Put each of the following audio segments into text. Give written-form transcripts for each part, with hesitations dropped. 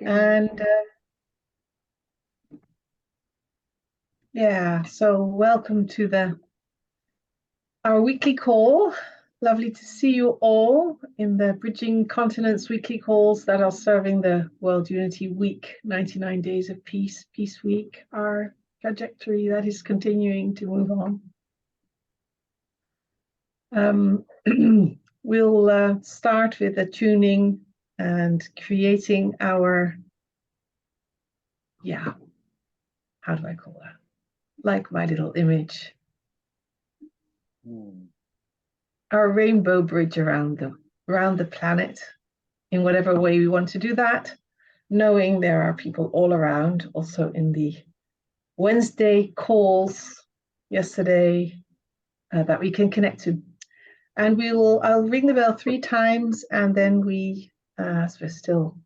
And yeah, so welcome to our weekly call. Lovely to see you all in the Bridging Continents weekly calls that are serving the World Unity Week, 99 Days of Peace, Peace Week, our trajectory that is continuing to move on. We'll start with the tuning and creating our, how do I call that? Like my little image. Our rainbow bridge around the planet in whatever way we want to do that, knowing there are people all around, also in the Wednesday calls yesterday that we can connect to. And I'll ring the bell 3 times, and then we, as we're still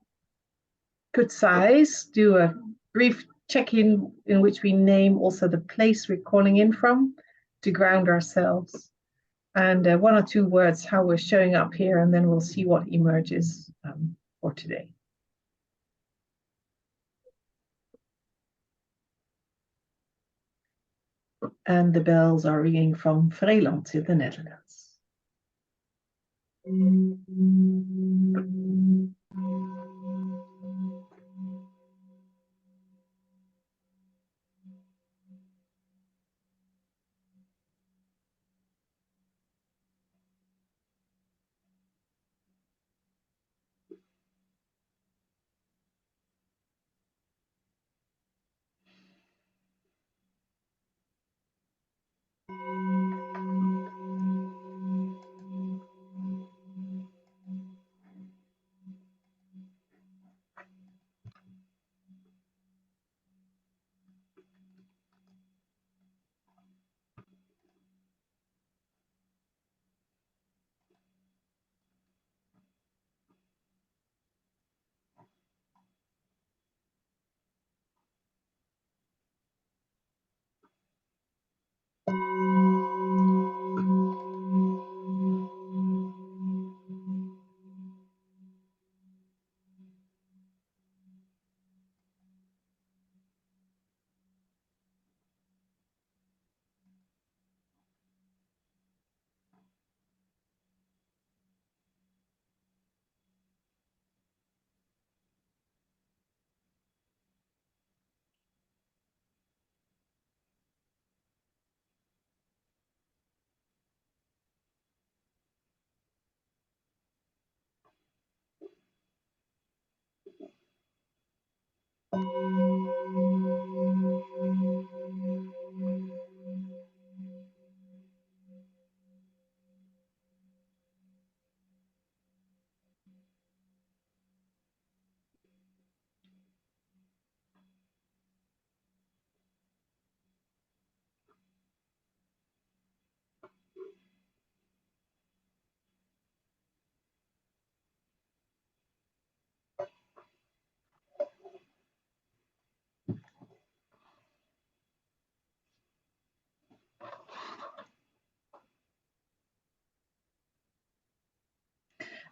good size, do a brief check-in in which we name also the place we're calling in from to ground ourselves. And 1 or 2 words how we're showing up here, and then we'll see what emerges for today. And the bells are ringing from Vreeland in the Netherlands.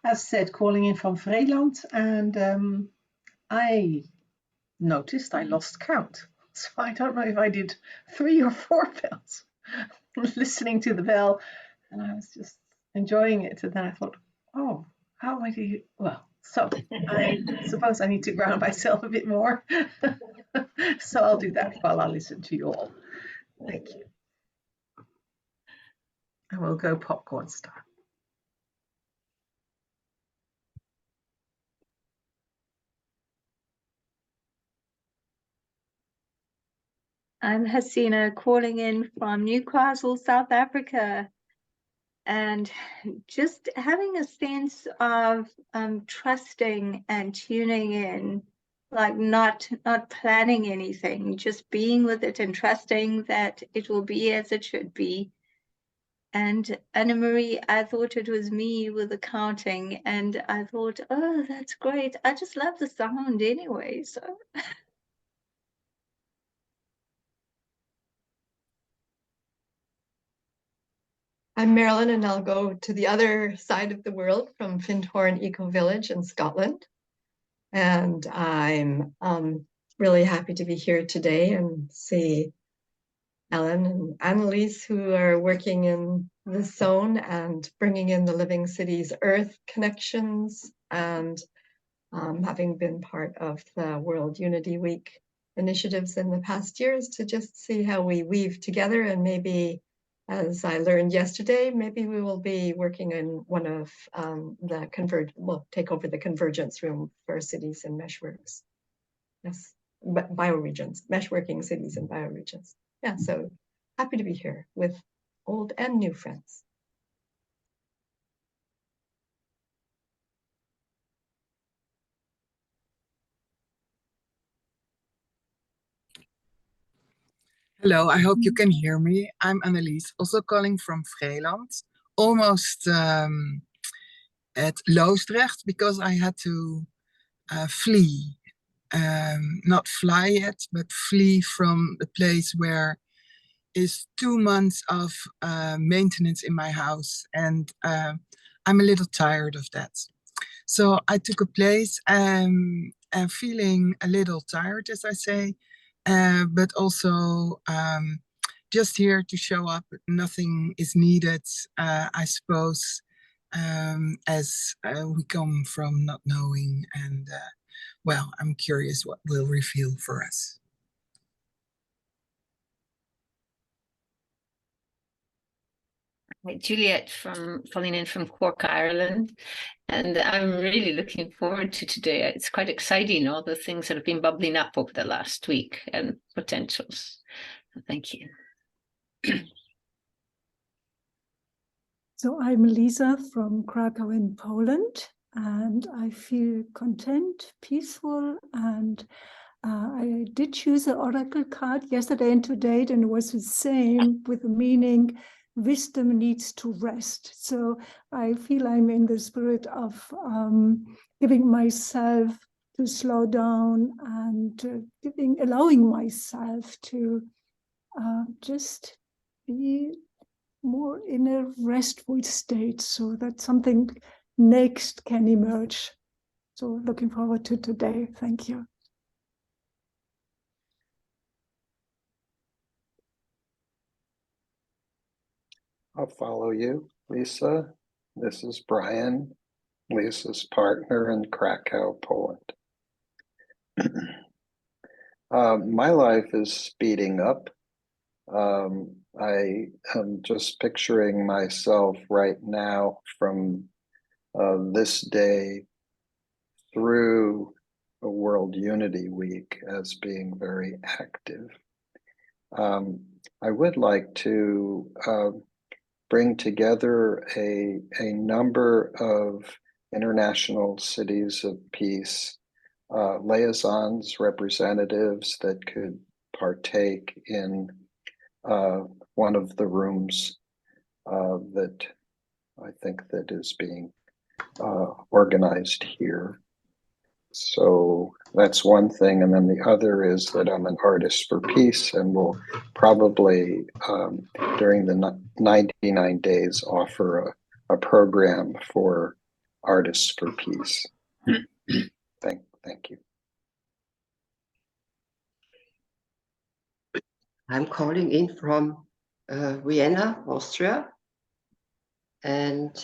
As said, calling in from Vreeland, and I noticed I lost count. So I don't know if I did 3 or 4 bells listening to the bell, and I was just enjoying it. And then I thought, oh, how am I doing? Well, so I suppose I need to ground myself a bit more. So I'll do that while I listen to you all. Thank you. And we'll go popcorn style. I'm Hasina, calling in from Newcastle, South Africa, and just having a sense of trusting and tuning in, like not planning anything, just being with it and trusting that it will be as it should be. And Anna Marie, I thought it was me with the counting, and I thought, oh, that's great. I just love the sound anyway, so. I'm Marilyn, and I'll go to the other side of the world from Findhorn Eco Village in Scotland. And I'm really happy to be here today and see Ellen and Annalise, who are working in the zone and bringing in the Living Cities Earth connections, and having been part of the World Unity Week initiatives in the past years, to just see how we weave together. And maybe, as I learned yesterday, maybe we will be working in one of we'll take over the convergence room for cities and meshworks. Yes, bioregions, meshworking cities and bioregions. Yeah, so happy to be here with old and new friends. Hello, I hope you can hear me. I'm Annelies, also calling from Vreeland, almost at Loosdrecht, because I had to flee. Not fly yet, but flee from the place where is 2 months of maintenance in my house, and I'm a little tired of that. So I took a place and feeling a little tired, as I say, but also just here to show up. Nothing is needed, I suppose, as we come from not knowing, and well, I'm curious what will reveal for us. Juliet calling in from Cork, Ireland, and I'm really looking forward to today. It's quite exciting, all the things that have been bubbling up over the last week and potentials. Thank you. So I'm Lisa from Krakow in Poland, and I feel content, peaceful, and I did choose an oracle card yesterday and today, and it was the same with the meaning, wisdom needs to rest. So I feel I'm in the spirit of giving myself to slow down and allowing myself to just be more in a restful state, so that something next can emerge. So looking forward to today. Thank you. I'll follow you, Lisa. This is Brian, Lisa's partner in Krakow, Poland. My life is speeding up. I am just picturing myself right now from this day through a World Unity Week as being very active. I would like to bring together a number of international cities of peace, liaisons, representatives that could partake in one of the rooms that I think that is being organized here. So that's one thing. And then the other is that I'm an artist for peace, and will probably during the 99 days offer a program for artists for peace. Thank you. I'm calling in from Vienna, Austria, and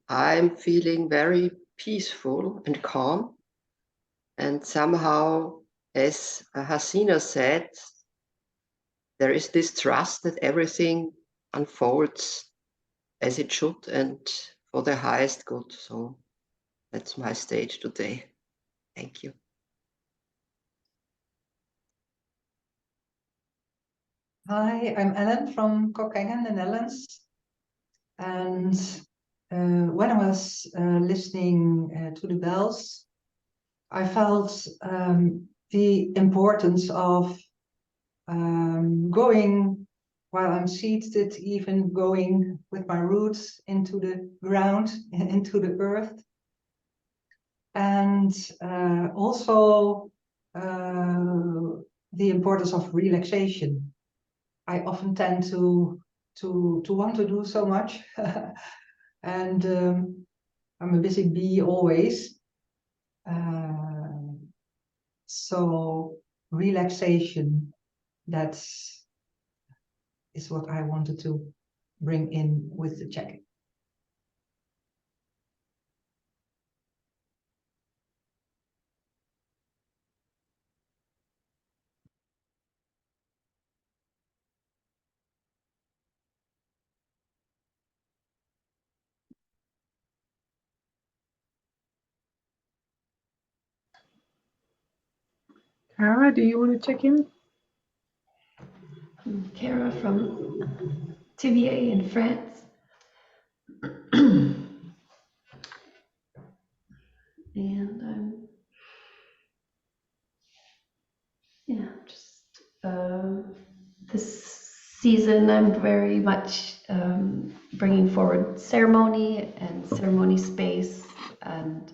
I'm feeling very peaceful and calm. And somehow, as Hasina said, there is this trust that everything unfolds as it should and for the highest good. So that's my stage today. Thank you. Hi, I'm Ellen from Kockengen, the Netherlands. And when I was listening to the bells, I felt the importance of going while I'm seated, even going with my roots into the ground, into the earth. And also the importance of relaxation. I often tend to want to do so much, and I'm a busy bee always. So relaxation, is what I wanted to bring in with the check-in. Cara, do you want to check in? Cara from TVA in France. And just this season I'm very much bringing forward ceremony and ceremony space, and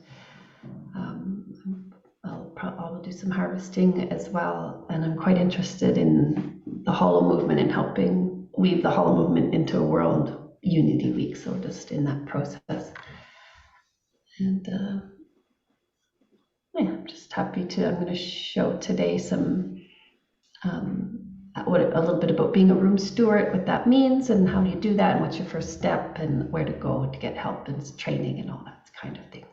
I'll do some harvesting as well, and I'm quite interested in the hollow movement and helping weave the hollow movement into a World Unity Week, so just in that process. And I'm just happy I'm going to show today some a little bit about being a room steward, what that means and how do you do that and what's your first step and where to go to get help and training and all that kind of things.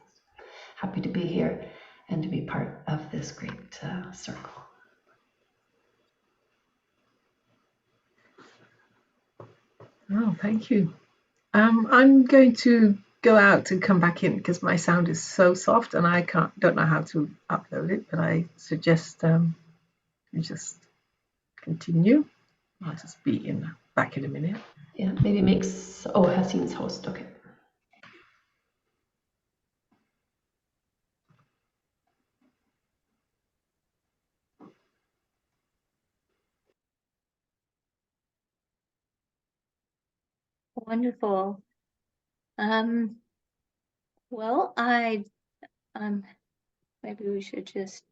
Happy to be here and to be part of this great circle. Oh, thank you. I'm going to go out and come back in because my sound is so soft and I don't know how to upload it, but I suggest you just continue. I'll just be back in a minute. Yeah, maybe makes Hasseen's host. Okay. Wonderful. Well, maybe we should just.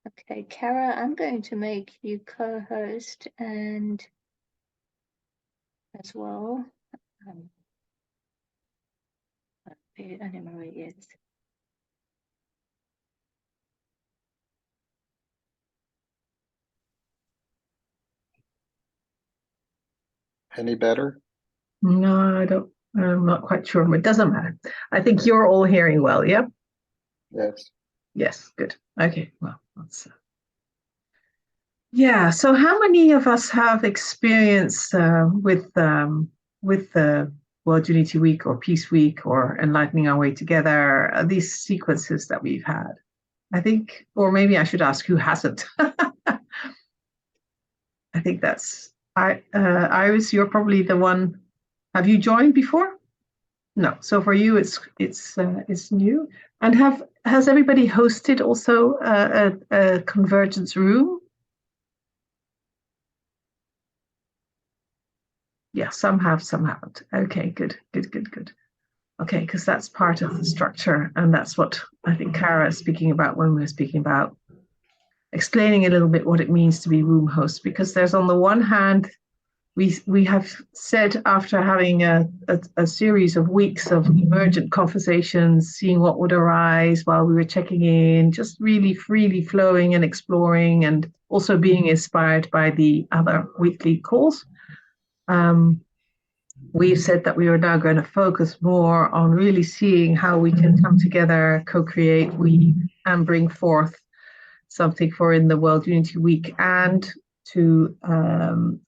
Okay, Cara, I'm going to make you co-host and as well. I don't know where it is. Any better? No, I don't. I'm not quite sure, but it doesn't matter. I think you're all hearing well, yeah? Yes. Yes, good. Okay, well, that's. Yeah, so how many of us have experience with the World Unity Week or Peace Week or Enlightening Our Way Together, these sequences that we've had? I think, or maybe I should ask who hasn't. I think that's Iris, you're probably the one. Have you joined before? No. So for you, it's new. And has everybody hosted also a convergence room? Yeah, some have, some haven't. Okay, good. Okay, because that's part of the structure, and that's what I think Cara is speaking about when we're speaking about explaining a little bit what it means to be room host. Because there's, on the one hand, we have said, after having a series of weeks of emergent conversations, seeing what would arise while we were checking in, just really freely flowing and exploring, and also being inspired by the other weekly calls. We've said that we are now going to focus more on really seeing how we can come together, co-create, and bring forth something for in the World Unity Week, and to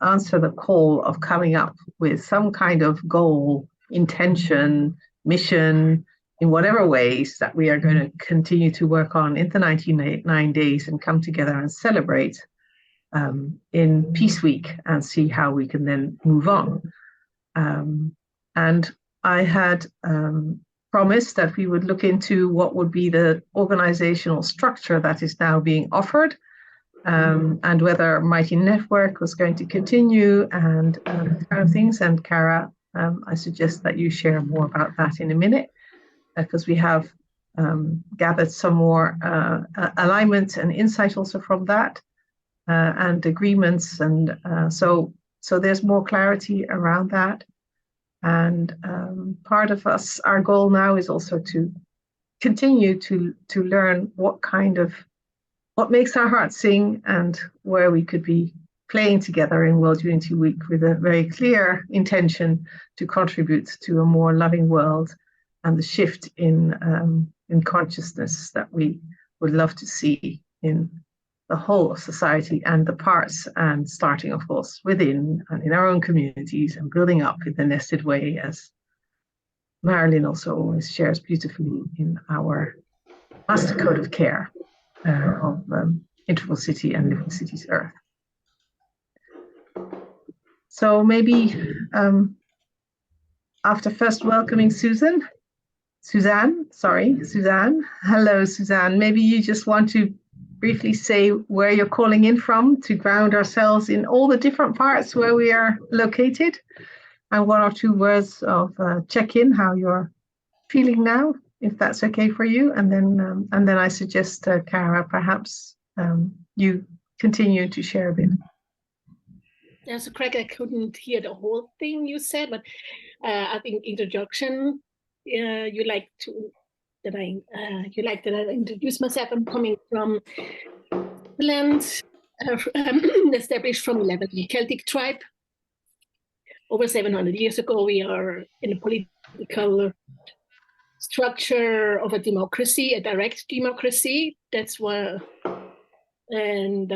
answer the call of coming up with some kind of goal, intention, mission, in whatever ways that we are going to continue to work on in the 99 days and come together and celebrate in Peace Week and see how we can then move on. And I had promised that we would look into what would be the organizational structure that is now being offered, and whether Mighty Network was going to continue, and kind of things. And Cara, I suggest that you share more about that in a minute, because we have gathered some more alignment and insight also from that, and agreements, and so there's more clarity around that. And part of our goal now is also to continue to learn what makes our hearts sing and where we could be playing together in World Unity Week with a very clear intention to contribute to a more loving world and the shift in consciousness that we would love to see in the whole of society and the parts, and starting, of course, within and in our own communities and building up in the nested way, as Marilyn also always shares beautifully in our Master Code of Care of Interval City and Living Cities Earth. So maybe after first welcoming Suzanne. Hello, Suzanne. Maybe you just want to briefly say where you're calling in from to ground ourselves in all the different parts where we are located, and 1 or 2 words of check-in, how you're feeling now, if that's okay for you. And then I suggest, Cara, perhaps you continue to share a bit. Yeah, so Craig, I couldn't hear the whole thing you said, but I think introduction, you like that I introduce myself. I'm coming from land established from 11 Celtic tribe. Over 700 years ago, we are in a political structure of a democracy, a direct democracy. That's where, and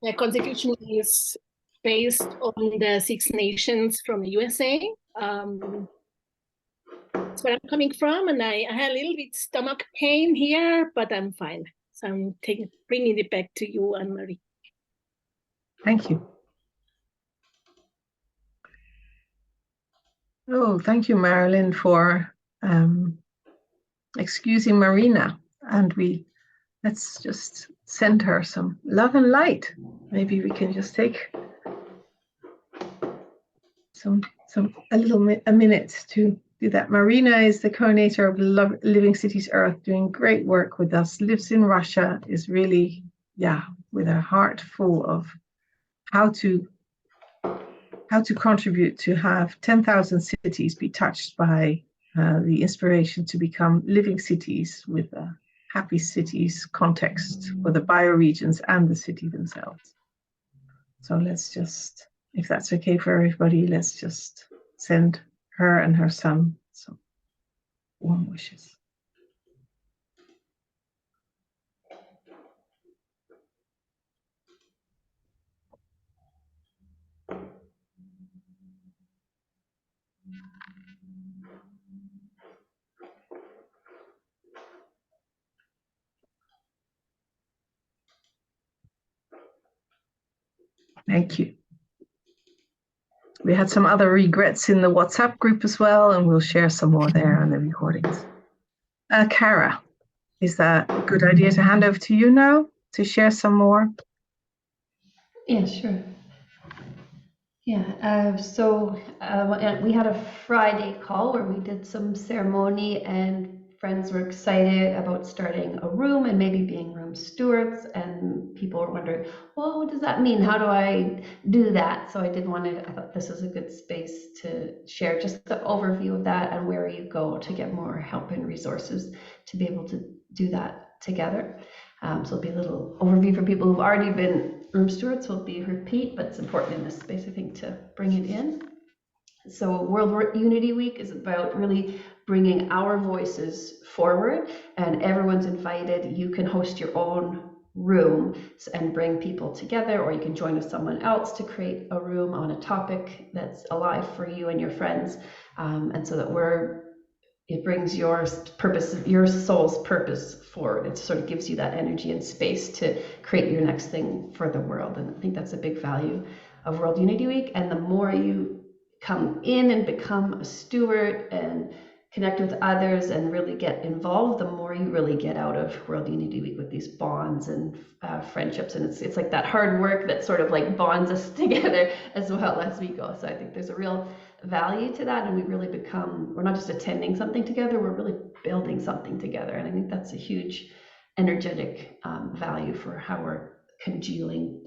the constitution is based on the 6 nations from the USA. That's where I'm coming from, and I had a little bit stomach pain here, but I'm fine. So I'm bringing it back to you, Anne-Marie. Thank you. Oh, thank you, Marilyn, for excusing Marina. And let's just send her some love and light. Maybe we can just take a minute to do that. Marina is the coordinator of Living Cities Earth, doing great work with us, lives in Russia, is really, with her heart full of how to contribute to have 10,000 cities be touched by the inspiration to become living cities with a happy cities context for the bioregions and the city themselves. So let's just, if that's okay for everybody, let's just send her and her son some warm wishes. Thank you. We had some other regrets in the WhatsApp group as well, and we'll share some more there on the recordings. Cara, is that a good idea to hand over to you now to share some more? Yeah, sure. Yeah, we had a Friday call where we did some ceremony, and friends were excited about starting a room and maybe being room stewards, and people were wondering, well, what does that mean? How do I do that? So I thought this is a good space to share just the overview of that and where you go to get more help and resources to be able to do that together. So it'll be a little overview for people who've already been room stewards, so it'll be a repeat, but it's important in this space, I think, to bring it in. So World Unity Week is about really bringing our voices forward, and everyone's invited. You can host your own room and bring people together, or you can join with someone else to create a room on a topic that's alive for you and your friends, and so that it brings your purpose, your soul's purpose forward. It sort of gives you that energy and space to create your next thing for the world. And I think that's a big value of World Unity Week. And the more you come in and become a steward and connect with others and really get involved, the more you really get out of World Unity Week with these bonds and friendships. And it's like that hard work that sort of like bonds us together as well as we go. So I think there's a real value to that, and we're not just attending something together, we're really building something together. And I think that's a huge energetic value for how we're congealing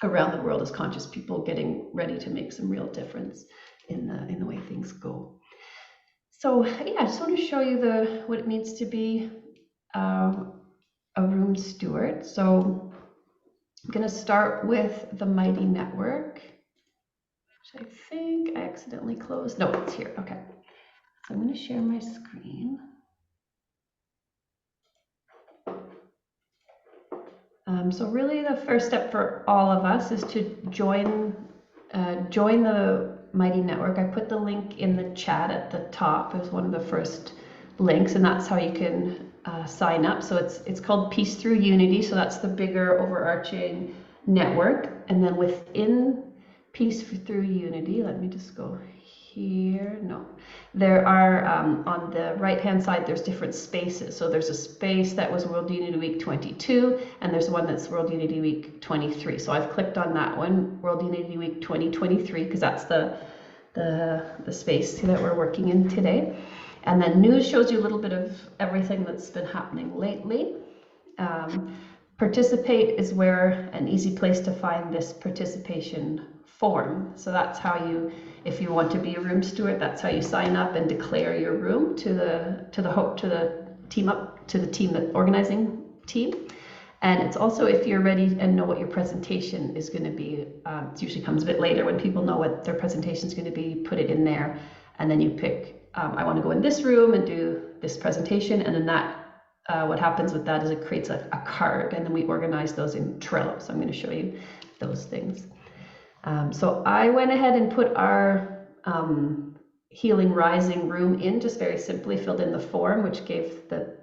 around the world as conscious people, getting ready to make some real difference in the way things go. So yeah, I just want to show you what it means to be a room steward. So I'm going to start with the Mighty Network, which I think I accidentally closed. No, it's here. Okay. So I'm going to share my screen. So really the first step for all of us is to join the Mighty Network. I put the link in the chat at the top. It was one of the first links, and that's how you can sign up. So it's called Peace Through Unity. So that's the bigger overarching network. And then within Peace Through Unity, let me just go here. No, there are on the right hand side, there's different spaces. So there's a space that was World Unity Week 22, and there's one that's World Unity Week 23. So I've clicked on that one, World Unity Week 2023, because that's the space that we're working in today. And then news shows you a little bit of everything that's been happening lately. Participate is where an easy place to find this participation form. So that's how you, if you want to be a room steward, that's how you sign up and declare your room to the organizing team. And it's also if you're ready and know what your presentation is going to be. It usually comes a bit later when people know what their presentation is going to be. Put it in there, and then you pick. I want to go in this room and do this presentation, and then that. What happens with that is it creates a card, and then we organize those in Trello. So I'm going to show you those things. So I went ahead and put our Healing Rising room in, just very simply filled in the form, which gave the,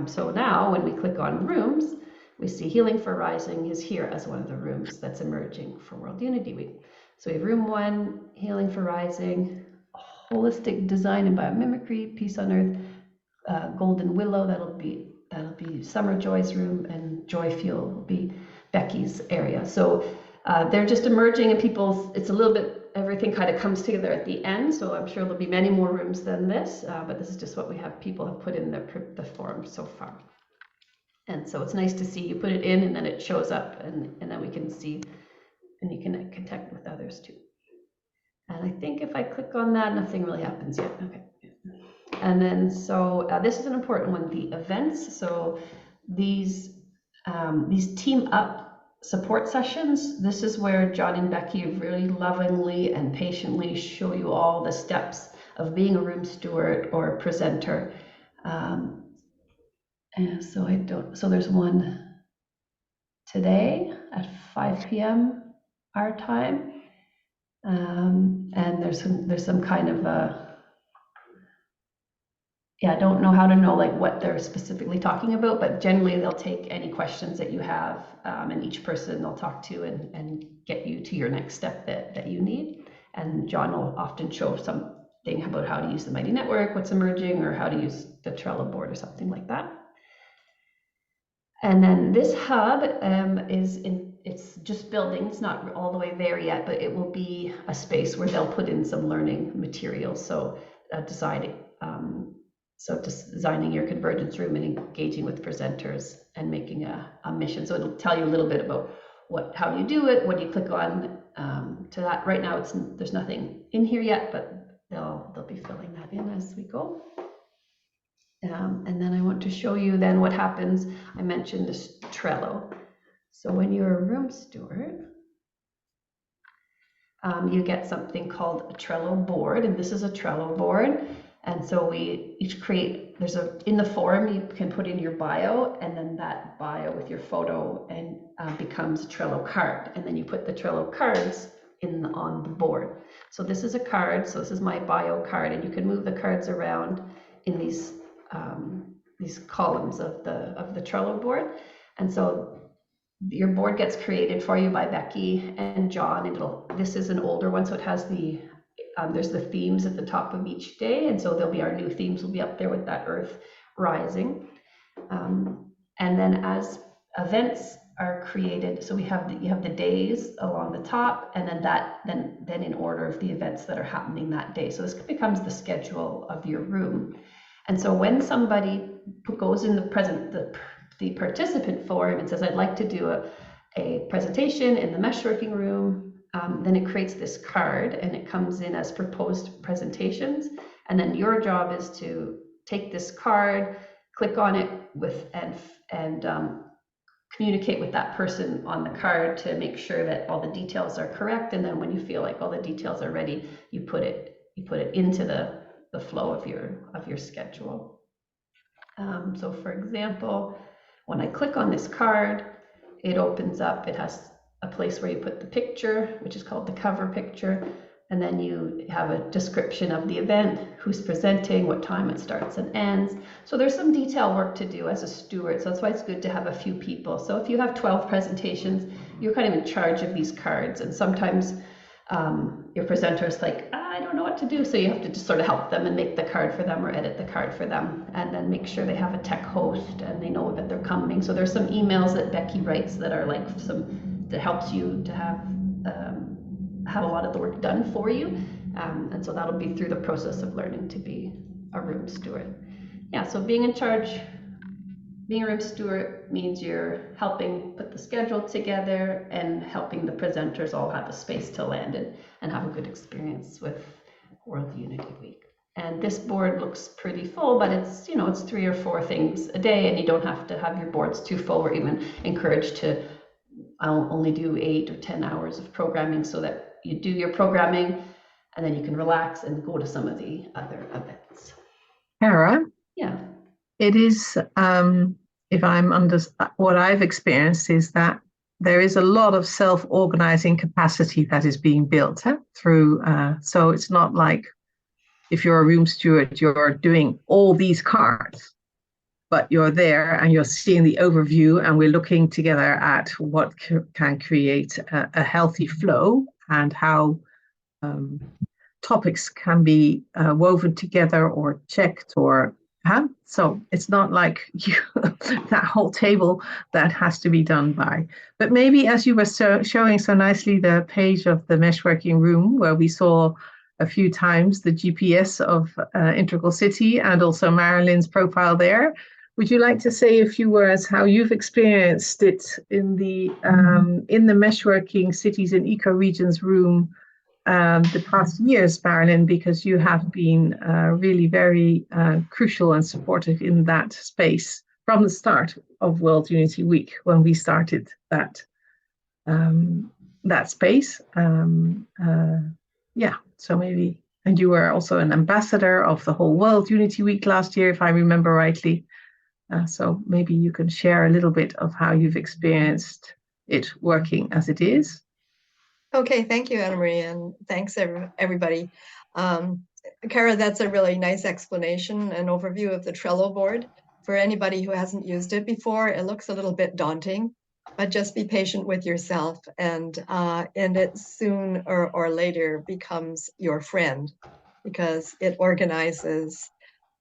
so now when we click on rooms, we see Healing for Rising is here as one of the rooms that's emerging for World Unity Week. So we have room 1, Healing for Rising, Holistic Design and Biomimicry, Peace on Earth, Golden Willow, that'll be Summer Joy's room, and Joy Fuel will be Becky's area. So they're just emerging, and it's a little bit, everything kind of comes together at the end. So I'm sure there'll be many more rooms than this, but this is just what people have put in the form so far. And so it's nice to see you put it in, and then it shows up, and then we can see, and you can connect with others too. And I think if I click on that, nothing really happens yet. Okay. And then, so this is an important one, the events. So these team up support sessions, this is where John and Becky really lovingly and patiently show you all the steps of being a room steward or a presenter. And so there's one today at 5 p.m. our time. And there's some kind of I don't know how to know like what they're specifically talking about, but generally they'll take any questions that you have, and each person they'll talk to and get you to your next step that you need. And John will often show something about how to use the Mighty Network, what's emerging, or how to use the Trello board or something like that. And then this hub it's just building. It's not all the way there yet, but it will be a space where they'll put in some learning materials. So designing your convergence room and engaging with presenters and making a mission. So it'll tell you a little bit about how do you do it, what do you click on to that. Right now there's nothing in here yet, but they'll be filling that in as we go. And then I want to show you then what happens. I mentioned this Trello. So when you're a room steward, you get something called a Trello board, and this is a Trello board. And so we each create, in the form you can put in your bio, and then that bio with your photo and becomes a Trello card. And then you put the Trello cards on the board. So this is a card, so this is my bio card, and you can move the cards around in these columns of the Trello board. And so your board gets created for you by Becky and John, and this is an older one, so it has there's the themes at the top of each day, and so there'll be our new themes will be up there with that Earth Rising. And then as events are created, so you have the days along the top, and then in order of the events that are happening that day. So this becomes the schedule of your room. And so when somebody goes in the participant forum and says, I'd like to do a presentation in the meshworking room, then it creates this card, and it comes in as proposed presentations. And then your job is to take this card, click on it and communicate with that person on the card to make sure that all the details are correct. And then when you feel like all the details are ready, you put it into the flow of your schedule. So for example, when I click on this card, it opens up, it has a place where you put the picture, which is called the cover picture. And then you have a description of the event, who's presenting, what time it starts and ends. So there's some detail work to do as a steward. So that's why it's good to have a few people. So if you have 12 presentations, you're kind of in charge of these cards. And sometimes your presenter is like, I don't know what to do. So you have to just sort of help them and make the card for them or edit the card for them. And then make sure they have a tech host and they know that they're coming. So there's some emails that Becky writes that are like that helps you to have a lot of the work done for you. And so that'll be through the process of learning to be a room steward. Yeah, so being in charge, being a room steward means you're helping put the schedule together and helping the presenters all have a space to land and have a good experience with World Unity Week. And this board looks pretty full, but it's, you know, it's 3 or 4 things a day, and you don't have to have your boards too full. We're even encouraged to only do 8 or 10 hours of programming so that you do your programming and then you can relax and go to some of the other events. Kara? Yeah. It is, if I'm what I've experienced is that there is a lot of self-organizing capacity that is being built through, so it's not like if you're a room steward, you're doing all these cards, but you're there and you're seeing the overview, and we're looking together at what can create a healthy flow and how topics can be woven together or checked or so it's not like that whole table that has to be done by. But maybe as you were showing so nicely the page of the Meshworking Room, where we saw a few times the GPS of Integral City and also Marilyn's profile there, would you like to say a few words how you've experienced it in the Meshworking Cities and Ecoregions room the past years, Marilyn, because you have been really very crucial and supportive in that space from the start of World Unity Week, when we started that space. Yeah, so maybe, and you were also an ambassador of the whole World Unity Week last year, if I remember rightly. So maybe you can share a little bit of how you've experienced it working as it is. Okay, thank you, Anna Marie, and thanks everybody. Kara, that's a really nice explanation and overview of the Trello board. For anybody who hasn't used it before, it looks a little bit daunting, but just be patient with yourself, and it soon or later becomes your friend, because it organizes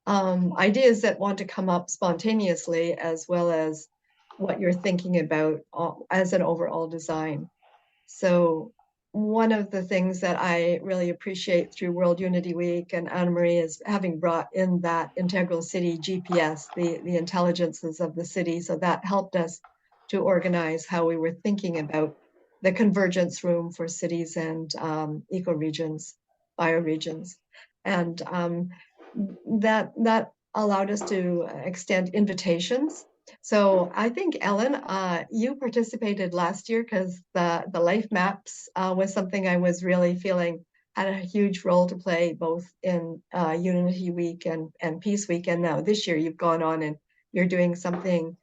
ideas that want to come up spontaneously, as well as what you're thinking about as an overall design. So one of the things that I really appreciate through World Unity Week and Anna Marie is having brought in that Integral City GPS, the intelligences of the city. So that helped us to organize how we were thinking about the convergence room for cities and ecoregions, bioregions. And that allowed us to extend invitations. So I think, Ellen, you participated last year because the life maps was something I was really feeling had a huge role to play, both in Unity Week and Peace Week. And now this year you've gone on and you're doing something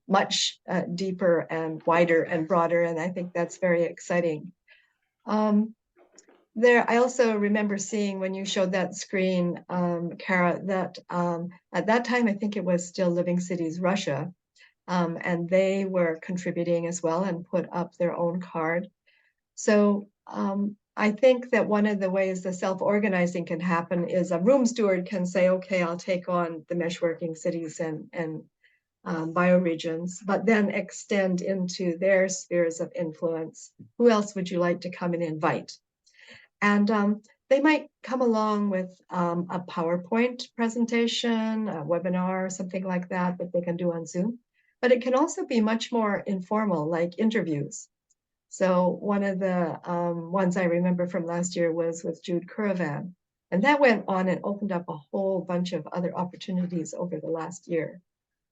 much deeper and wider and broader. And I think that's very exciting. I also remember seeing when you showed that screen, Kara, that at that time, I think it was still Living Cities Russia, and they were contributing as well and put up their own card. So I think that one of the ways the self-organizing can happen is a room steward can say, okay, I'll take on the Meshworking Cities and bioregions, but then extend into their spheres of influence. Who else would you like to come and invite? And they might come along with a PowerPoint presentation, a webinar, something like that they can do on Zoom. But it can also be much more informal, like interviews. So one of the ones I remember from last year was with Jude Curavan. And that went on and opened up a whole bunch of other opportunities over the last year.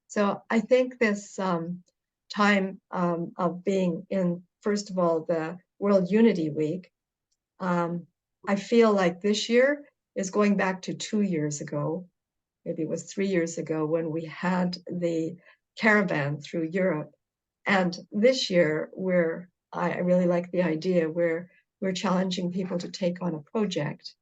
So I think this time of being in, first of all, the World Unity Week, I feel like this year is going back to 2 years ago, maybe it was 3 years ago, when we had the caravan through Europe. And this year, I really like the idea where we're challenging people to take on a project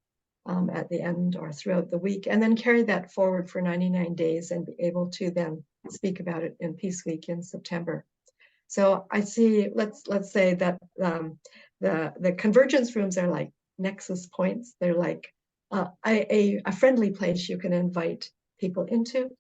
at the end or throughout the week, and then carry that forward for 99 days and be able to then speak about it in Peace Week in September. So I see, let's say that the convergence rooms are like nexus points. They're like a friendly place you can invite people into,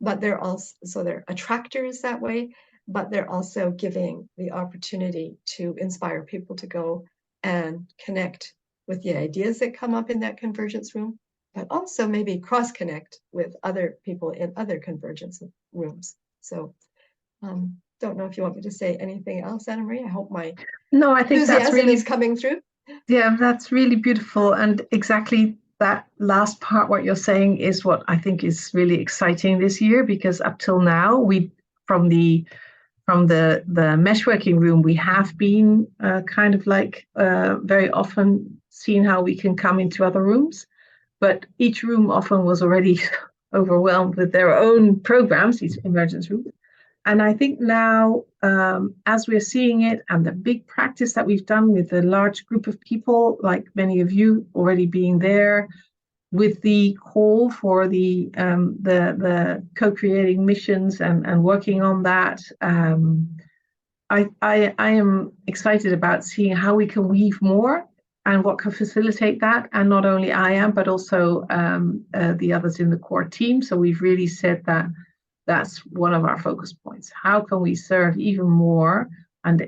but they're also, so they're attractors that way, but they're also giving the opportunity to inspire people to go and connect with the ideas that come up in that convergence room, but also maybe cross-connect with other people in other convergence rooms. So don't know if you want me to say anything else, Anna Marie. I hope my No, I think that's really is coming through. Yeah, that's really beautiful. And exactly that last part, what you're saying, is what I think is really exciting this year, because up till now, from the mesh working room, we have been kind of like very often seen how we can come into other rooms, but each room often was already overwhelmed with their own programs, these emergence rooms. And I think now, as we're seeing it, and the big practice that we've done with a large group of people, like many of you already being there, with the call for the co-creating missions and working on that, I am excited about seeing how we can weave more and what can facilitate that. And not only I am, but also the others in the core team. So we've really said that that's one of our focus points. How can we serve even more and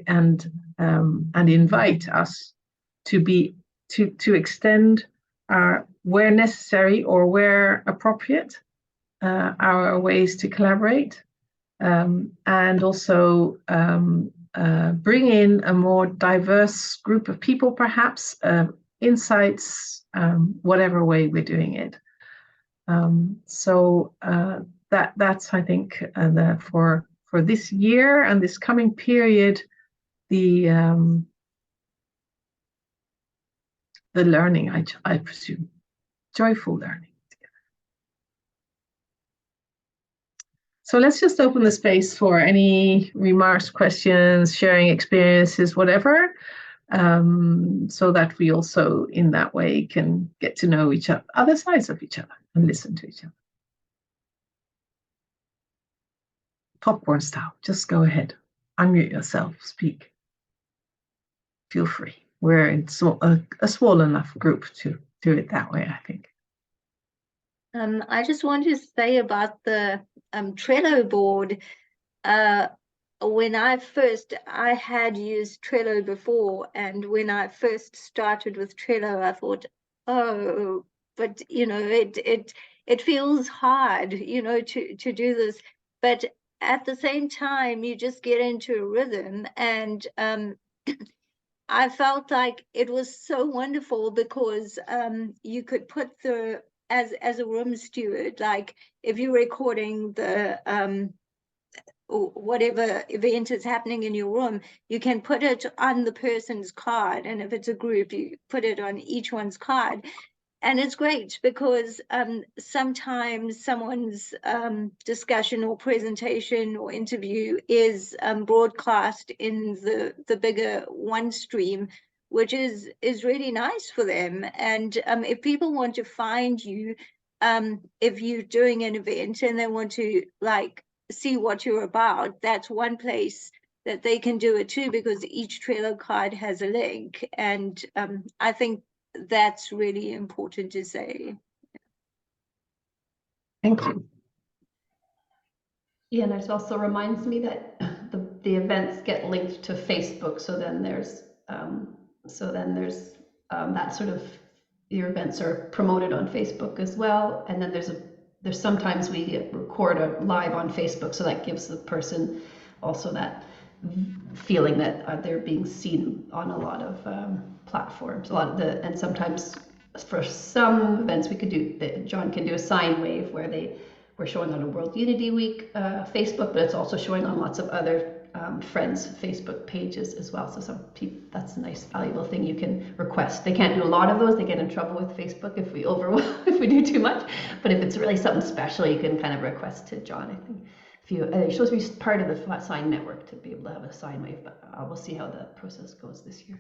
invite us to extend our, where necessary or where appropriate, our ways to collaborate, and also bring in a more diverse group of people, perhaps insights, whatever way we're doing it. That's I think for this year and this coming period, the learning, I presume, joyful learning together. So let's just open the space for any remarks, questions, sharing experiences, whatever, so that we also in that way can get to know each other, other sides of each other, and listen to each other. Popcorn style, just go ahead, unmute yourself, speak. Feel free. We're in a small enough group to do it that way, I think. I just want to say about the Trello board. When I had used Trello before, and when I first started with Trello, I thought, oh, but you know, it feels hard, you know, to do this. But at the same time, you just get into a rhythm, and I felt like it was so wonderful because you could put as a room steward, like if you're recording the or whatever event is happening in your room, you can put it on the person's card, and if it's a group, you put it on each one's card. And it's great because sometimes someone's discussion or presentation or interview is broadcast in the bigger one stream, which is really nice for them. And if people want to find you, if you're doing an event and they want to like see what you're about, that's one place that they can do it too, because each Trello card has a link. And I think that's really important to say. Thank you. Yeah, and it also reminds me that the events get linked to Facebook, so then there's that sort of, your events are promoted on Facebook as well, and then there's sometimes we record a live on Facebook, so that gives the person also that feeling that they're being seen on a lot of platforms, and sometimes for some events we could do that. John can do a sine wave where we're showing on a World Unity Week Facebook, but it's also showing on lots of other friends' Facebook pages as well. So some people, that's a nice, valuable thing you can request. They can't do a lot of those; they get in trouble with Facebook if we if we do too much. But if it's really something special, you can kind of request to John. I think if you, you're supposed to be part of the Flat Sign Network to be able to have a sine wave. But we'll see how the process goes this year.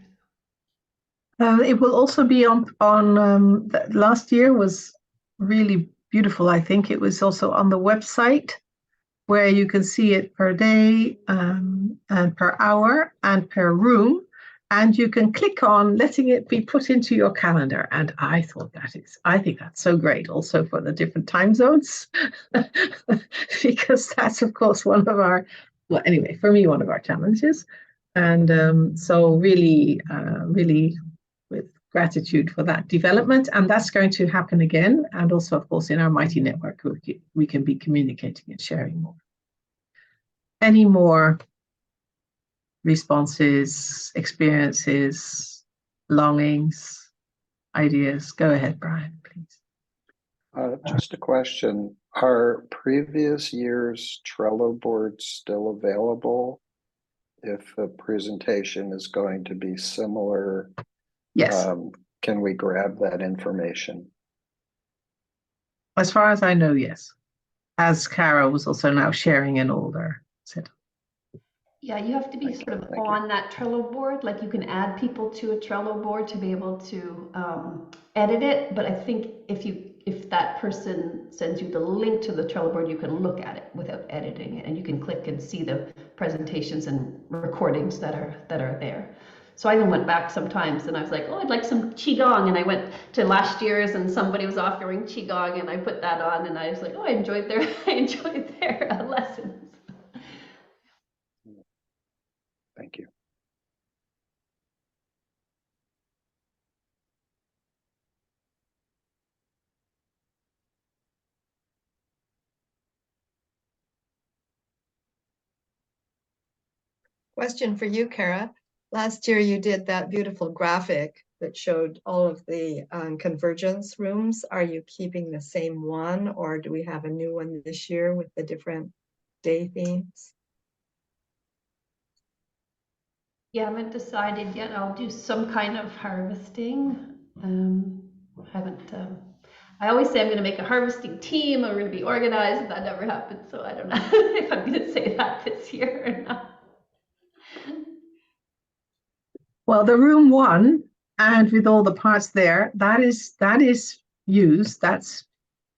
It will also be on last year was really beautiful. I think it was also on the website where you can see it per day and per hour and per room, and you can click on letting it be put into your calendar. And I think that's so great also for the different time zones, because that's of course one of our, well, anyway, for me, one of our challenges. And so really with gratitude for that development, and that's going to happen again. And also, of course, in our Mighty Network, we can be communicating and sharing more. Any more responses, experiences, longings, ideas? Go ahead, Brian, please. Just a question. Are previous year's Trello boards still available if the presentation is going to be similar? Yes. Can we grab that information? As far as I know, yes. As Cara was also now sharing an older set. Yeah, you have to be sort of on that Trello board. Like you can add people to a Trello board to be able to edit it. But I think if that person sends you the link to the Trello board, you can look at it without editing it, and you can click and see the presentations and recordings that are there. So I even went back sometimes and I was like, oh, I'd like some Qigong. And I went to last year's and somebody was offering Qigong and I put that on and I was like, oh, I enjoyed their lessons. Thank you. Question for you, Cara. Last year you did that beautiful graphic that showed all of the convergence rooms. Are you keeping the same one, or do we have a new one this year with the different day themes? Yeah, I haven't decided yet. I'll do some kind of harvesting. I always say I'm going to make a harvesting team, or we're going to be organized, and that never happens. So I don't know if I'm going to say that this year or not. Well, the room one, and with all the parts there, that is used. That's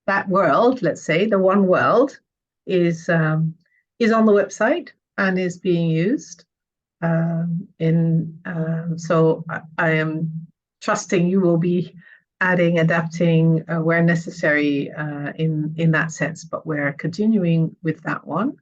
that world. Let's say the one world is on the website and is being used. So I am trusting you will be adding, adapting where necessary in that sense. But we're continuing with that one.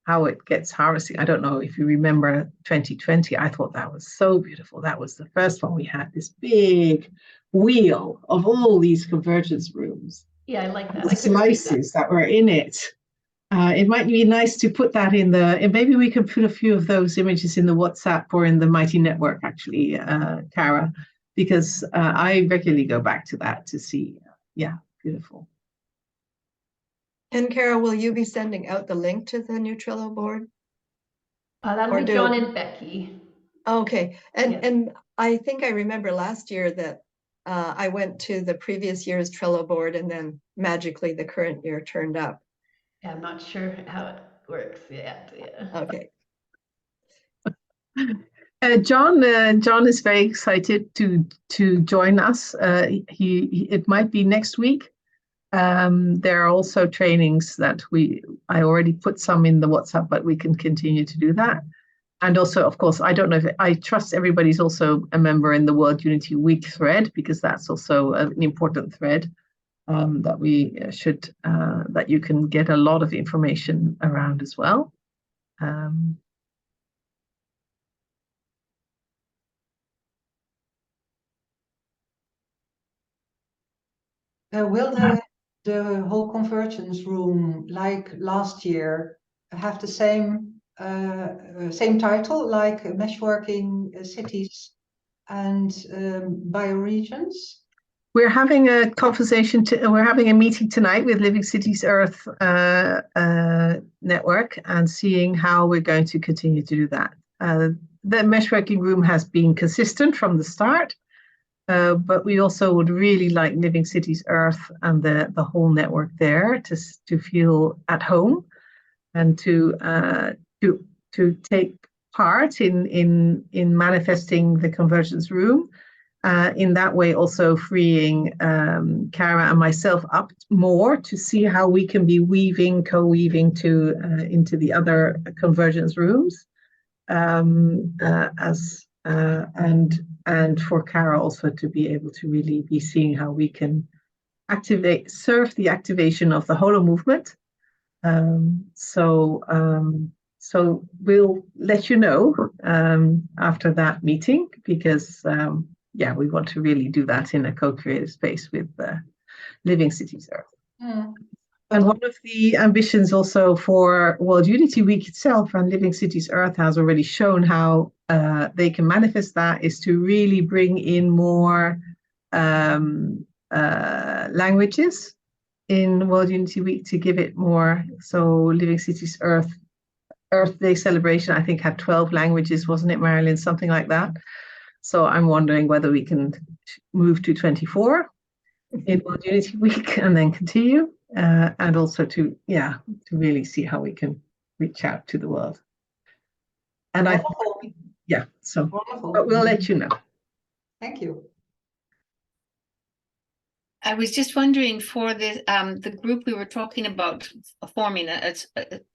How it gets harvesting. I don't know if you remember 2020. I thought that was so beautiful. That was the first one. We had this big wheel of all these convergence rooms. Yeah, I like that. The slices that were in it. It might be nice to put that in and maybe we can put a few of those images in the WhatsApp or in the Mighty Network, actually, Cara, because I regularly go back to that to see. Yeah, beautiful. And Cara, will you be sending out the link to the new Trello board? That'll be John and Becky. Okay, and I think I remember last year that I went to the previous year's Trello board and then magically the current year turned up. Yeah, I'm not sure how it works yet. Yeah. Okay. John is very excited to join us. It might be next week. There are also trainings that I already put some in the WhatsApp, but we can continue to do that. And also, of course, I don't know if I trust everybody's also a member in the World Unity Week thread, because that's also an important thread that we should, that you can get a lot of information around as well. Will the whole convergence room, like last year, have the same title, like meshworking cities and bioregions? We're having a conversation. We're having a meeting tonight with Living Cities Earth network and seeing how we're going to continue to do that. The mesh working room has been consistent from the start, but we also would really like Living Cities Earth and the whole network there to feel at home and to take part in manifesting the convergence room. In that way, also freeing Cara and myself up more to see how we can be co-weaving into the other convergence rooms, and for Cara also to be able to really be seeing how we can serve the activation of the Holo movement. So we'll let you know after that meeting, because we want to really do that in a co-creative space with Living Cities Earth. Mm. And one of the ambitions also for World Unity Week itself, and Living Cities Earth has already shown how they can manifest that, is to really bring in more languages in World Unity Week, to give it more. So Living Cities Earth Day celebration, I think, had 12 languages, wasn't it, Marilyn? Something like that. So I'm wondering whether we can move to 24 in World Unity Week and then continue, and also to really see how we can reach out to the world. And Wonderful. But we'll let you know. Thank you. I was just wondering, for the group we were talking about forming,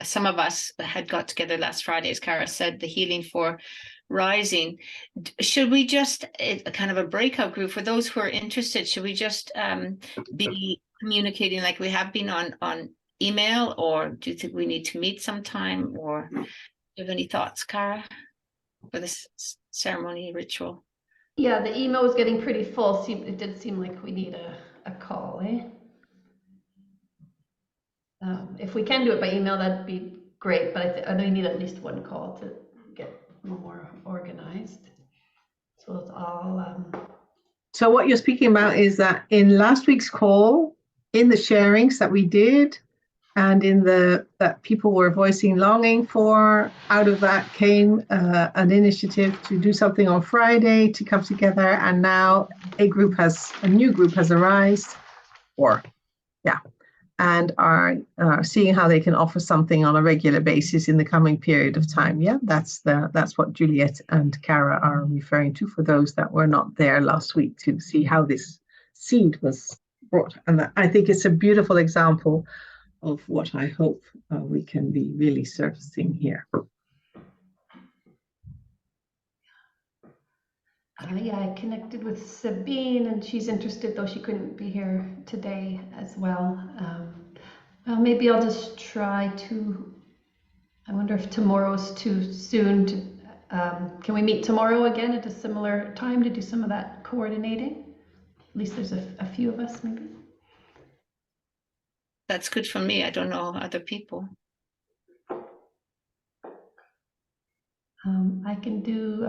some of us had got together last Friday, as Cara said, the Healing for Rising. Should we just, a kind of a breakout group for those who are interested, should we just be communicating like we have been on email, or do you think we need to meet sometime, or do you have any thoughts, Cara, for this ceremony ritual? Yeah, the email was getting pretty full. It did seem like we need a call, eh? If we can do it by email, that'd be great, but I know you need at least one call to get more organized. So it's all... So what you're speaking about is that in last week's call, in the sharings that we did, and in that people were voicing longing for, out of that came an initiative to do something on Friday, to come together, and now a new group has arisen, and are seeing how they can offer something on a regular basis in the coming period of time. Yeah, that's what Juliet and Cara are referring to, for those that were not there last week, to see how this seed was brought. And I think it's a beautiful example of what I hope we can be really surfacing here. I connected with Sabine, and she's interested, though she couldn't be here today as well. Well, maybe I'll just try to, I wonder if tomorrow's too soon to, can we meet tomorrow again at a similar time to do some of that coordinating? At least there's a few of us, maybe. That's good for me. I don't know other people. I can do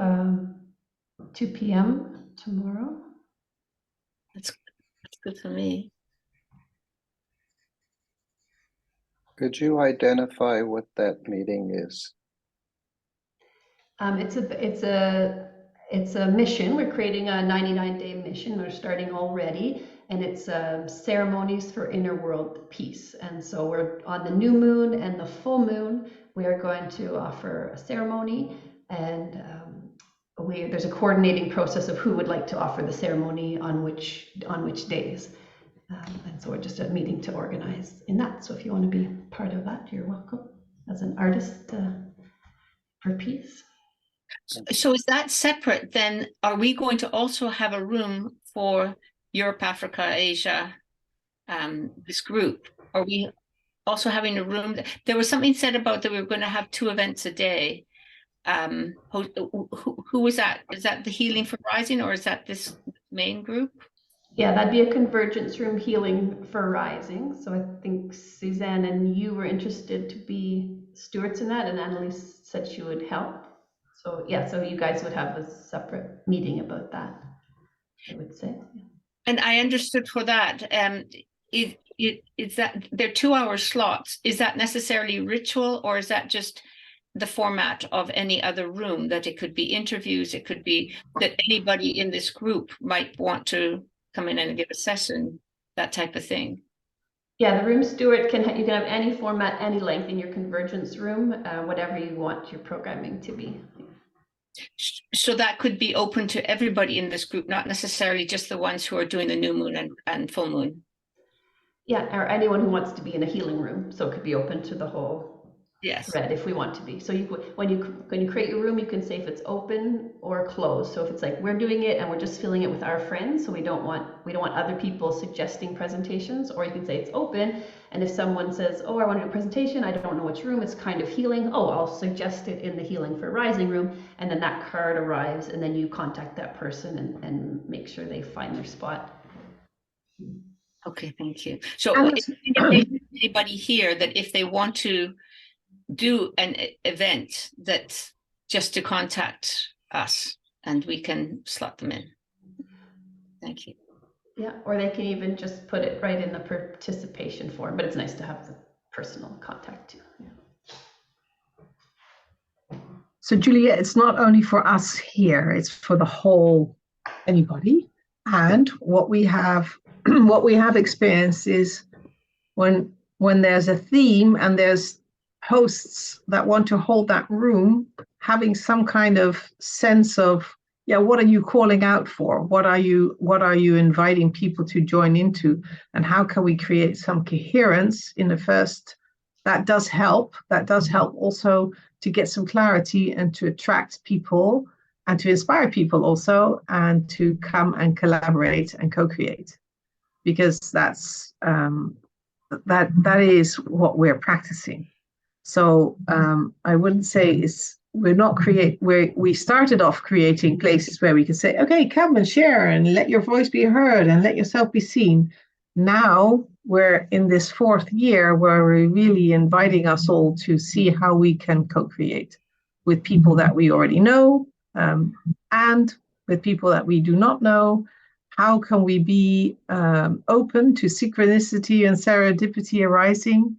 2 p.m. tomorrow. That's good for me. Could you identify what that meeting is? It's a mission. We're creating a 99-day mission. We're starting already, and it's ceremonies for inner world peace. And so we're on the new moon and the full moon. We are going to offer a ceremony, and there's a coordinating process of who would like to offer the ceremony on which days. And so we're just a meeting to organize in that. So if you want to be part of that, you're welcome as an artist for peace. So is that separate then? Are we going to also have a room for Europe, Africa, Asia, this group? Are we also having a room? There was something said about that we were going to have 2 events a day. Who was that? Is that the Healing for Rising, or is that this main group? Yeah, that'd be a convergence room, Healing for Rising. So I think Suzanne and you were interested to be stewards in that, and Annalise said she would help. So yeah, so you guys would have a separate meeting about that, I would say. And I understood for that, is that they're 2-hour slots. Is that necessarily ritual, or is that just the format of any other room, that it could be interviews, it could be that anybody in this group might want to come in and give a session, that type of thing? Yeah, the room steward you can have any format, any length in your convergence room, whatever you want your programming to be. So that could be open to everybody in this group, not necessarily just the ones who are doing the new moon and full moon. Yeah, or anyone who wants to be in a healing room. So it could be open to the whole thread if we want to be. So when you create your room, you can say if it's open or closed. So if it's like we're doing it and we're just filling it with our friends, so we don't want other people suggesting presentations, or you can say it's open, and if someone says, oh, I want to do a presentation, I don't know which room, it's kind of healing, oh, I'll suggest it in the healing for rising room, and then that card arrives, and then you contact that person and make sure they find their spot. Okay, thank you. So anybody here that if they want to do an event, that just to contact us and we can slot them in. Thank you. Yeah, or they can even just put it right in the participation form, but it's nice to have the personal contact too. Yeah. So Julia, it's not only for us here, it's for the whole anybody. And what we have experienced is when there's a theme and there's hosts that want to hold that room, having some kind of sense of, what are you calling out for? What are you inviting people to join into? And how can we create some coherence in the first? That does help. That does help also to get some clarity and to attract people and to inspire people also, and to come and collaborate and co-create, because that's that is what we're practicing. So I wouldn't say we started off creating places where we can say, okay, come and share and let your voice be heard and let yourself be seen. Now we're in this 4th year where we're really inviting us all to see how we can co-create with people that we already know, and with people that we do not know. How can we be open to synchronicity and serendipity arising?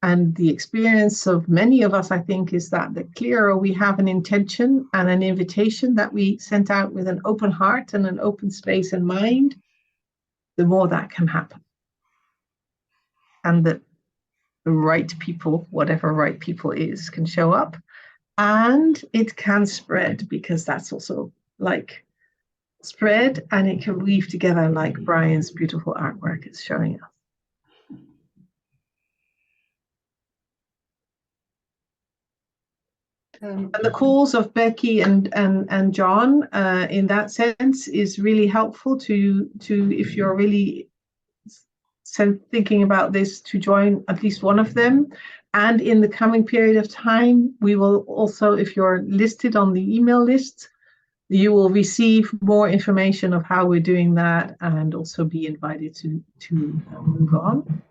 And the experience of many of us, I think, is that the clearer we have an intention and an invitation that we sent out with an open heart and an open space and mind, the more that can happen. And that the right people, whatever right people is, can show up. And it can spread, because that's also like spread, and it can weave together like Brian's beautiful artwork is showing us. And the calls of Becky and John in that sense is really helpful to if you're really thinking about this, to join at least one of them. And in the coming period of time, we will also, if you're listed on the email list, you will receive more information of how we're doing that, and also be invited to move on.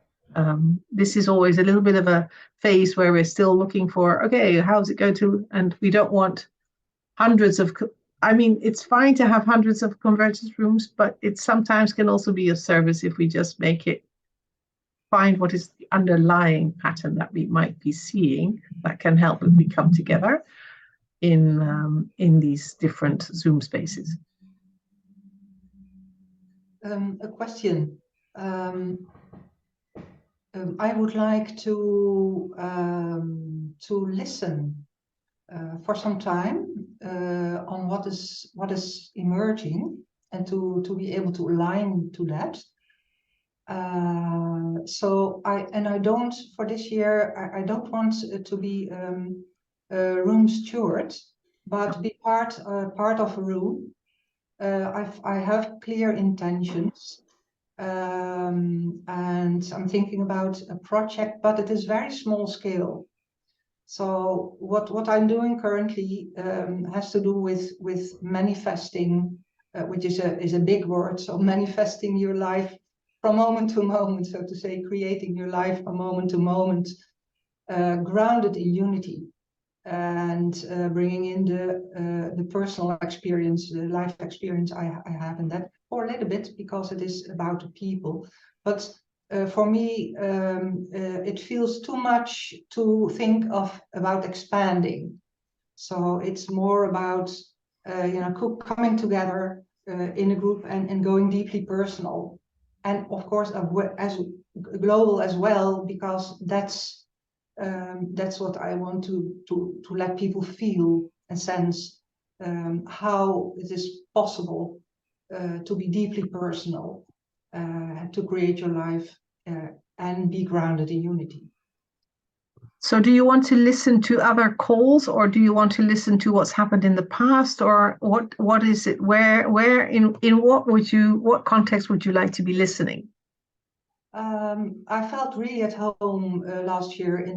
This is always a little bit of a phase where we're still looking for, okay, how's it going to, and we don't want hundreds of, it's fine to have hundreds of convergence rooms, but it sometimes can also be a service if we just find what is the underlying pattern that we might be seeing that can help if we come together in these different Zoom spaces. A question. I would like to listen for some time on what is emerging, and to be able to align to that. So I don't, for this year, I don't want to be a room steward, but be part of a room. I have clear intentions. And I'm thinking about a project, but it is very small scale. So what I'm doing currently has to do with manifesting, which is a big word. So manifesting your life from moment to moment, so to say, creating your life from moment to moment, grounded in unity, and bringing in the personal experience, the life experience I have in that. for a little bit because it is about the people. But for me, it feels too much to think about expanding. So it's more about coming together in a group and going deeply personal, and of course as global as well, because that's what I want to let people feel and sense, how it is possible to be deeply personal, to create your life and be grounded in unity. So do you want to listen to other calls, or do you want to listen to what's happened in the past, or what is it? Where in what context would you like to be listening? I felt really at home last year in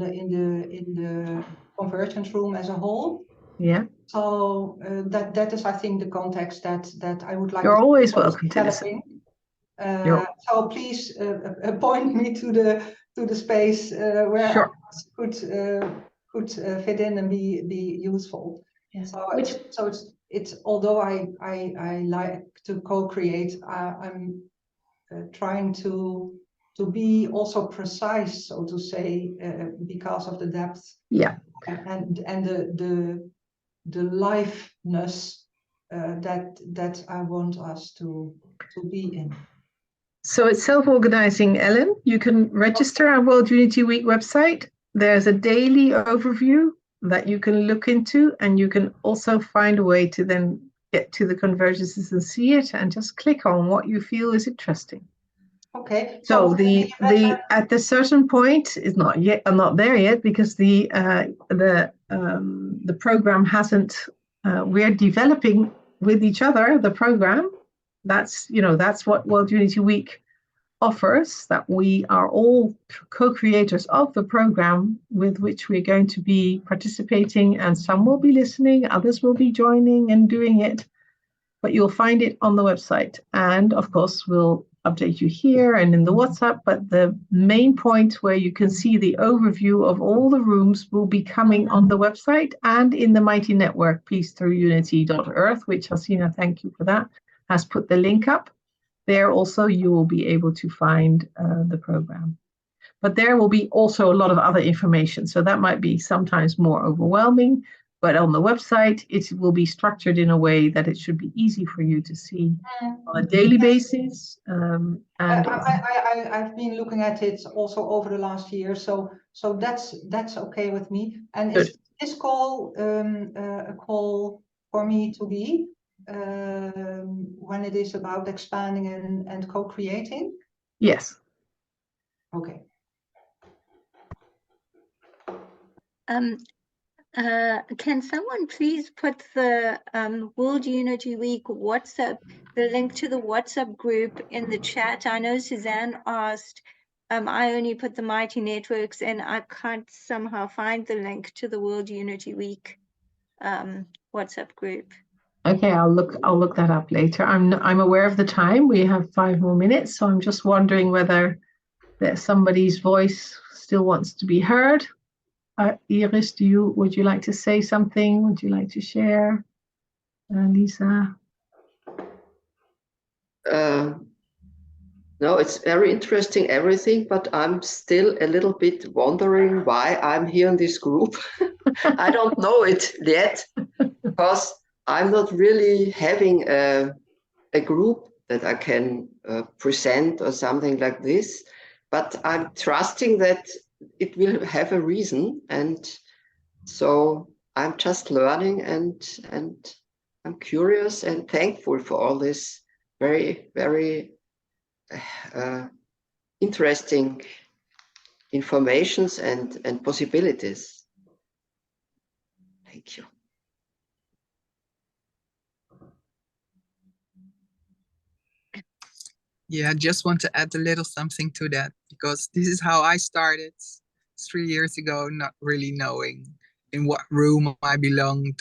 the convergence room as a whole. Yeah. So that is, I think, the context that I would like. You're to always welcome to listen. So please point me to the space where sure. I could fit in and be useful. Yeah. So it's although I like to co-create, I'm trying to be also precise, so to say, because of the depth. Yeah. And the liveness that I want us to be in. So it's self-organizing, Ellen. You can register on World Unity Week website. There's a daily overview that you can look into, and you can also find a way to then get to the convergences and see it, and just click on what you feel is interesting. Okay. So the at the certain point is not yet. I'm not there yet because the program hasn't. We're developing with each other the program. That's what World Unity Week offers, that we are all co-creators of the program with which we're going to be participating, and some will be listening, others will be joining and doing it, but you'll find it on the website, and of course we'll update you here and in the WhatsApp. But the main point where you can see the overview of all the rooms will be coming on the website and in the Mighty Network, peacethroughunity.earth, which Hasina, thank you for that, has put the link up. There also you will be able to find the program. But there will be also a lot of other information. So that might be sometimes more overwhelming. But on the website, it will be structured in a way that it should be easy for you to see on a daily basis. And I've been looking at it also over the last year. So that's okay with me. And good. Is this call a call for me to be? When it is about expanding and co-creating? Yes. Okay. Can someone please put the World Unity Week WhatsApp, the link to the WhatsApp group in the chat? I know Suzanne asked, I only put the Mighty Networks in. I can't somehow find the link to the World Unity Week WhatsApp group. Okay, I'll look that up later. I'm aware of the time. We have 5 more minutes, so I'm just wondering whether there's somebody's voice still wants to be heard. Iris, would you like to say something? Would you like to share? Lisa? No, it's very interesting, everything, but I'm still a little bit wondering why I'm here in this group. I don't know it yet, because I'm not really having a group that I can present or something like this, but I'm trusting that it will have a reason, and so I'm just learning, and I'm curious and thankful for all this very, very interesting informations and possibilities. Thank you. Yeah, I just want to add a little something to that, because this is how I started 3 years ago, not really knowing in what room I belonged,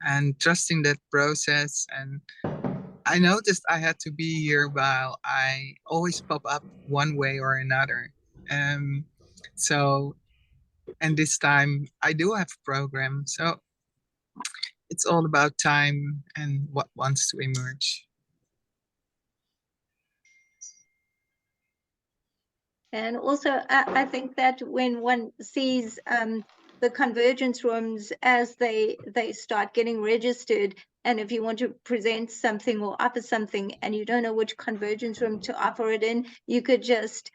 and trusting that process. And I noticed I had to be here while I always pop up one way or another. And this time I do have a program. So it's all about time and what wants to emerge. And also, I think that when one sees the convergence rooms as they start getting registered, and if you want to present something or offer something and you don't know which convergence room to offer it in, you could just,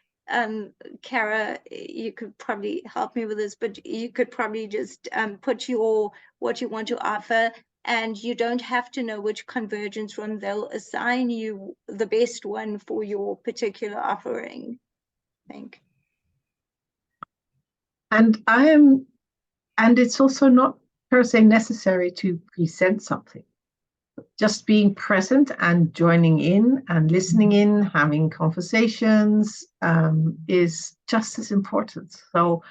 Kara, you could probably help me with this, but you could probably just put what you want to offer, and you don't have to know which convergence room. They'll assign you the best one for your particular offering. I think. And it's also not per se necessary to present something. Just being present and joining in and listening in, having conversations is just as important. So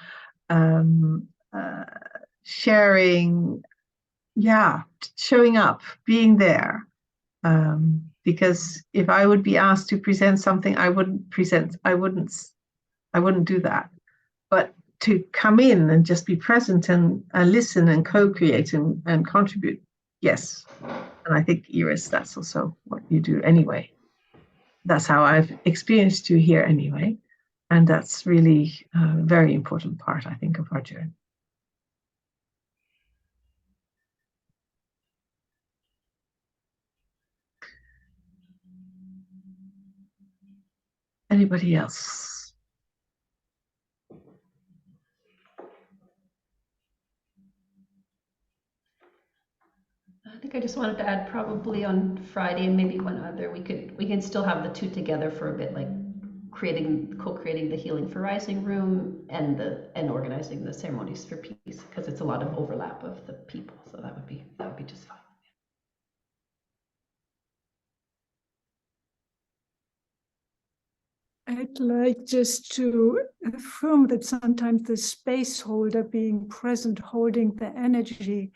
sharing, showing up, being there. Because if I would be asked to present something, I wouldn't do that. But to come in and just be present and listen and co-create and contribute, yes. And I think, Iris, that's also what you do anyway. That's how I've experienced you here anyway. And that's really a very important part, I think, of our journey. Anybody else? I think I just wanted to add, probably on Friday and maybe one other, we can still have the two together for a bit, like co-creating the Healing for Rising room and organizing the ceremonies for peace, because it's a lot of overlap of the people. So that would be just fine. I'd like just to affirm that sometimes the space holder being present, holding the energy,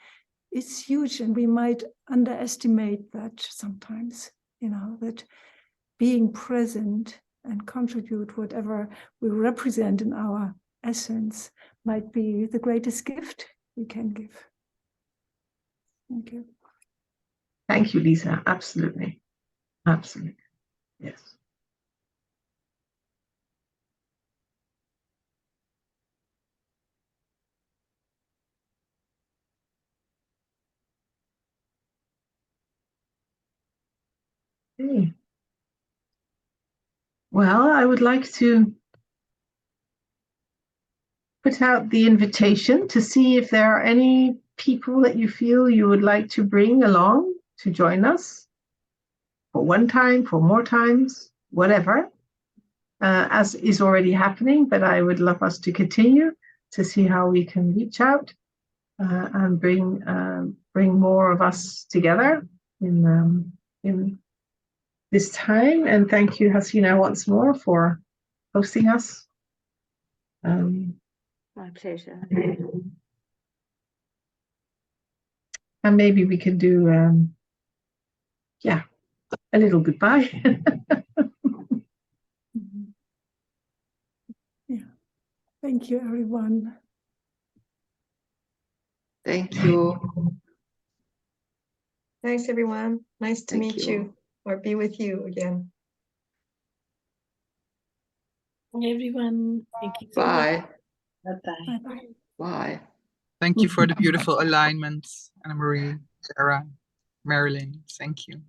is huge, and we might underestimate that sometimes, that being present and contribute whatever we represent in our essence might be the greatest gift we can give. Thank you. Thank you, Lisa. Absolutely. Absolutely. Yes. Okay. Well, I would like to put out the invitation to see if there are any people that you feel you would like to bring along to join us for one time, for more times, whatever, as is already happening. But I would love us to continue to see how we can reach out and bring more of us together in this time. And thank you, Hasina, once more for hosting us. My pleasure. And maybe we can do, a little goodbye. Yeah. Thank you, everyone. Thank you. Thanks, everyone. Nice to Thank meet you. you or be with you again. Everyone, thank you so much. Bye. Bye-bye. Bye-bye. Bye. Thank you for the beautiful alignments, Anna Marie, Sarah, Marilyn. Thank you.